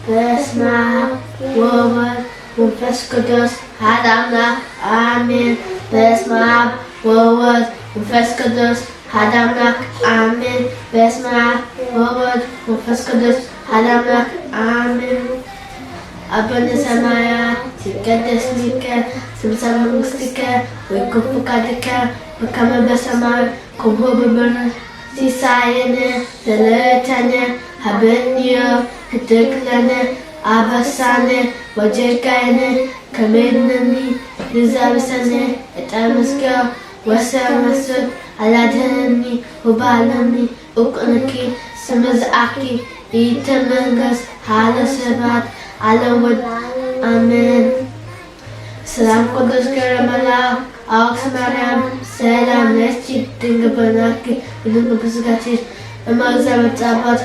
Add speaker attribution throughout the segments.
Speaker 1: በስመ አብ ወወልድ ወመንፈስ ቅዱስ አሐዱ አምላክ አሜን። በስመ አብ ወወልድ ወመንፈስ ቅዱስ አሐዱ አምላክ አሜን። በስመ አብ ወወልድ ወመንፈስ ቅዱስ አሐዱ አምላክ አሜን። አቡነ ሰማያት ይትቀደስ ስምከ ትምጻእ መንግሥትከ ወይኩን ፈቃድከ በከመ በሰማይ ከማሁ በምድር ሲሳየነ ዘለለዕለትነ ሀበነ ኅድግ ለነ አበሳነ ወጌጋየነ ከመ ንሕነኒ ንዛብሰነ ዕጣንስከ ወሰመስል አላድኅነኒ ወባልሐኒ እቁንኪ ስመ ዝአኪ ኢተመንገስ ሀለ ስብሐት ዓለም ወልድ አሜን። ሰላም ቅዱስ ገብረ መልአክ አዋክስ ማርያም ሰላም ለኪ ድንግል በናኪ ድንግል በሥጋኪ እመ እግዚአብሔር ጸባኦት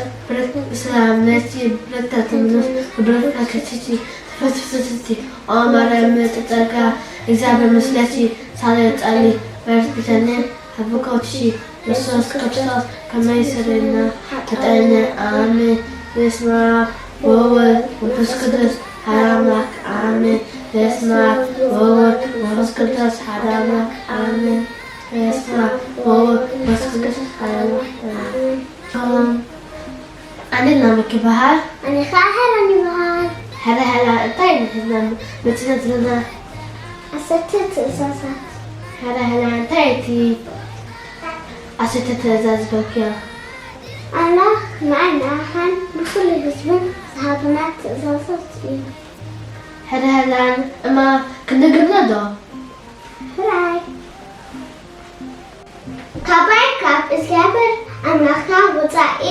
Speaker 1: ሰላም ለኪ ብረታትምነሽ ወበረከትኪ ተፈሥሒ ኦ ማርያም ምልዕተ ጸጋ እግዚአብሔር ምስለኪ ሳሌ ጸልዪ በርትዕነ ሀበኮትኪ ኢየሱስ ክርስቶስ ከመ ይስረይና ኃጣውኢነ አሜን። በስመ አብ ወወልድ ወመንፈስ ቅዱስ አሐዱ አምላክ አሜን። በስመ አብ ወወልድ ወመንፈስ ቅዱስ አሐዱ አምላክ አሜን። በስመ አብ ወወልድ ወመንፈስ ቅዱስ አሐዱ አምላክ አሜን። ኣነ ላሜክ ይበሃል።
Speaker 2: ኣነ ከዓ ሄራን ይበሃል።
Speaker 1: ሄራ እንታይ ንሕና መፅናት ዘለና
Speaker 2: ዓሰርተ ትእዛዛት
Speaker 1: ሄራ እንታይ እቲ ዓሰርተ ትእዛዝ ዝበልክዮ?
Speaker 2: ኣምላኽ ንዓይ ንኣኻን ንኩሉ ህዝብን ዝሃበና ትእዛዛት እዩ።
Speaker 1: ሄራን እማ ክንነግርና ዶ?
Speaker 2: ሕራይ ካባይ ካብ እግዚኣብሔር ኣምላኽካ ወፃኢ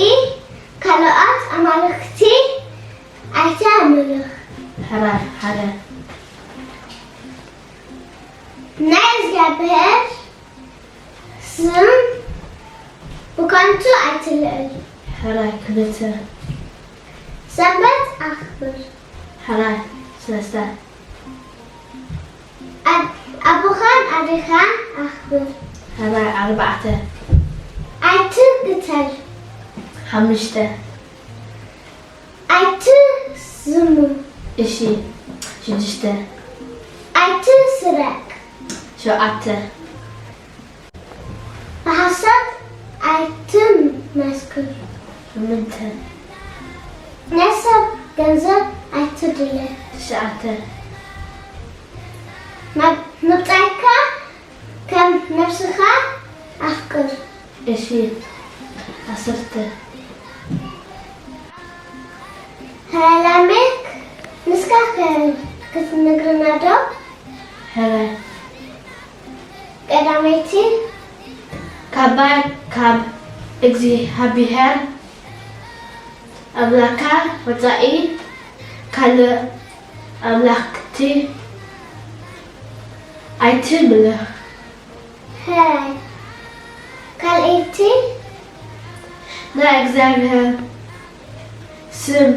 Speaker 2: ካልኦት ኣማልክቲ ኣይተኣምልኽ።
Speaker 1: ሕራይ ሓደ
Speaker 2: ናይ እግዚኣብሔር ስም ብከንቱ ኣይትልዕል።
Speaker 1: ሕራይ ክልተ
Speaker 2: ሰንበት ኣኽብር።
Speaker 1: ሕራይ ሰለስተ
Speaker 2: ኣቦኻን ኣዴኻን ኣኽብር።
Speaker 1: ሕራይ ኣርባዕተ
Speaker 2: ኣይትግተል።
Speaker 1: ሓሙሽተ
Speaker 2: ኣይትዝሙ።
Speaker 1: እሺ ሽዱሽተ
Speaker 2: ኣይትስረቅ።
Speaker 1: ሸውዓተ
Speaker 2: ብሓሳብ ኣይትመስክር።
Speaker 1: ሸሞንተ
Speaker 2: ናይ ሰብ ገንዘብ ኣይትድለ።
Speaker 1: ትሽዓተ
Speaker 2: ንብጻይካ ከም ነፍስኻ ኣፍቅር።
Speaker 1: እሺ ዓሰርተ
Speaker 2: ሕራይ ላሜክ ንስካ ክትነግረና ዶ?
Speaker 1: ሕራይ
Speaker 2: ቀዳመይቲ
Speaker 1: ካባይ ካብ እግዚኣብሔር ኣምላክካ ወፃኢ ካልእ ኣምላኽቲ ኣይትምልኽ።
Speaker 2: ሕራይ ካልአይቲ
Speaker 1: ናይ እግዚኣብሔር ስም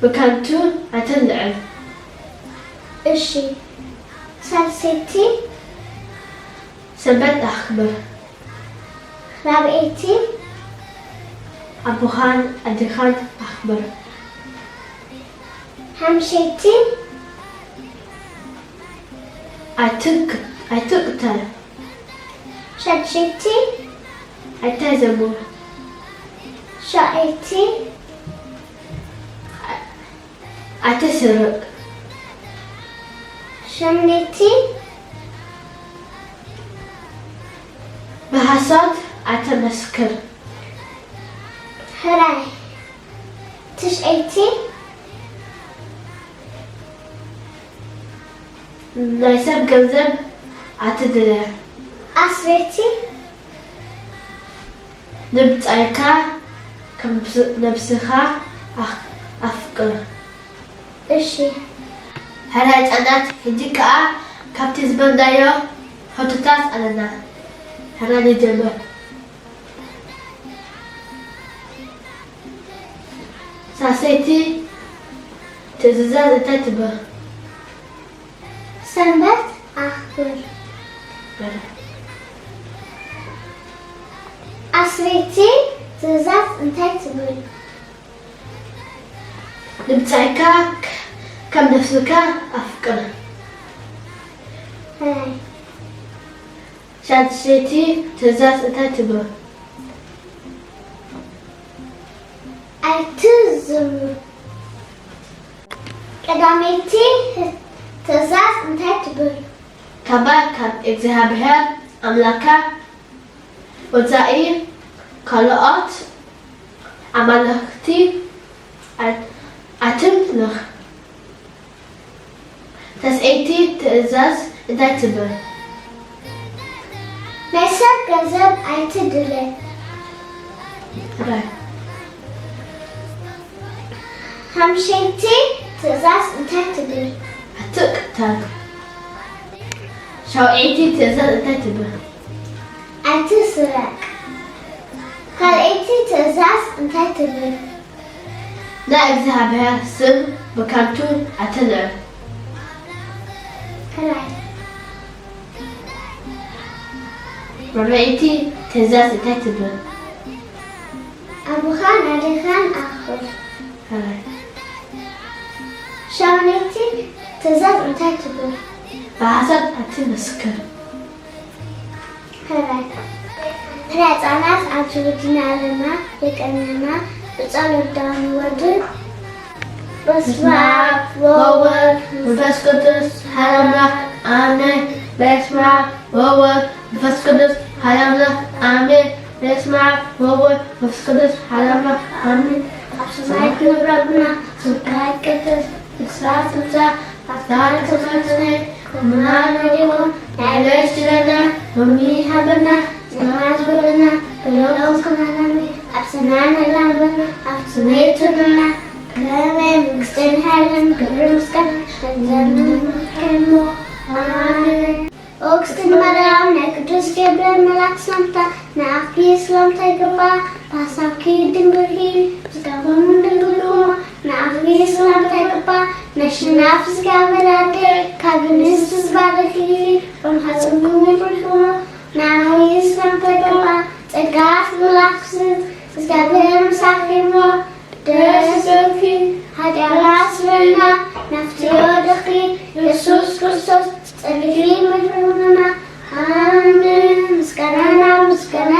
Speaker 1: ብከንቱ ኣይትልዕል።
Speaker 2: እሺ ሳልሰይቲ
Speaker 1: ሰንበት ኣኽብር።
Speaker 2: ራብዐይቲ
Speaker 1: ኣቦኻን ኣዴኻን ኣኽብር።
Speaker 2: ሓምሸይቲ
Speaker 1: ኣይትቅተል።
Speaker 2: ሻድሸይቲ
Speaker 1: ኣይታዘሙር።
Speaker 2: ሻውዓይቲ
Speaker 1: ኣይትስርቅ።
Speaker 2: ሸሞነይቲ
Speaker 1: ብሓሶት ኣይትመስክር።
Speaker 2: ሕራይ ትሽዐይቲ
Speaker 1: ናይ ሰብ ገንዘብ ኣይትድለ።
Speaker 2: ዓስረይቲ
Speaker 1: ንብጻይካ ከም ነብስኻ ኣፍቅር።
Speaker 2: እሺ
Speaker 1: ሕራይ ህፃናት ሕጂ ከዓ ካብቲ ዝበልናዮ ሕቶታት ኣለና። ሕራይ ንጀምር። ሳሰይቲ ትእዛዛት እንታይ ትብል?
Speaker 2: ሰንበት ኣኽብር። ዓስረይቲ ትእዛዝ እንታይ ትብል?
Speaker 1: نبتعك كم نفسك أفكر شاتشيتي تزاز تاتبه
Speaker 2: أيتزم قداميتي تزاز تاتبه
Speaker 1: كباك إجزهابها أملاكا وزائي كالوات عملختي أتملخ تسعيتي تزاز تاتبه
Speaker 2: نسب كذب أيتدله همشيتي تزاز تاتبه
Speaker 1: أتقتل شوعيتي تزاز تاتبه
Speaker 2: أتسرق خلقتي تزاز تاتبه
Speaker 1: لا إجزهابها سم بكانتون أتلع
Speaker 2: كلاي
Speaker 1: ربعيتي تزاز تاتبه
Speaker 2: أبو خان علي خان أخر
Speaker 1: هاي
Speaker 2: شاونيتي تزاز تاتبه
Speaker 1: بحسب أتمسكر
Speaker 2: كلاي ህፃናት ኣብ ትውልድናልና ደቀንና ብጸሎት ዳም ወድን
Speaker 1: በስመ አብ ወወልድ ወመንፈስ ቅዱስ አሐዱ አምላክ አሜን። በስመ አብ ወወልድ ወመንፈስ ቅዱስ አሐዱ አምላክ አሜን። በስመ አብ ወወልድ ወመንፈስ ቅዱስ አሐዱ አምላክ አሜን።
Speaker 2: ኣብ ሰማይ ክብረና ስምካ ይቀደስ ስምዓት ትምጻእ ኣፍታን ተሰማዕና ወመናን ወዲቆም ናይለሽ ለና ሎሚ ሃበና سمعت بلنا بلوغ كناني أبسنان لنا أبسنيتنا كلامي مكستن حالن كبر مسكن زمن كمو آمين أكستن مرام نكدس جبران ملاك سلامتا نعفكي سلامتا يقبا باساكي دنبرهين سكاون دنبرهما نعفكي سلامتا يقبا نشناف سكابراتي كابنس سباركي ونحسنكم يبرهما Now he's from Pekapa, the gas will accent, the Scabin Sakimo, there's a king, had a last winner, Naftiodaki, Jesus Christus, and the King of Rumana, Amen, Scarana, Scarana.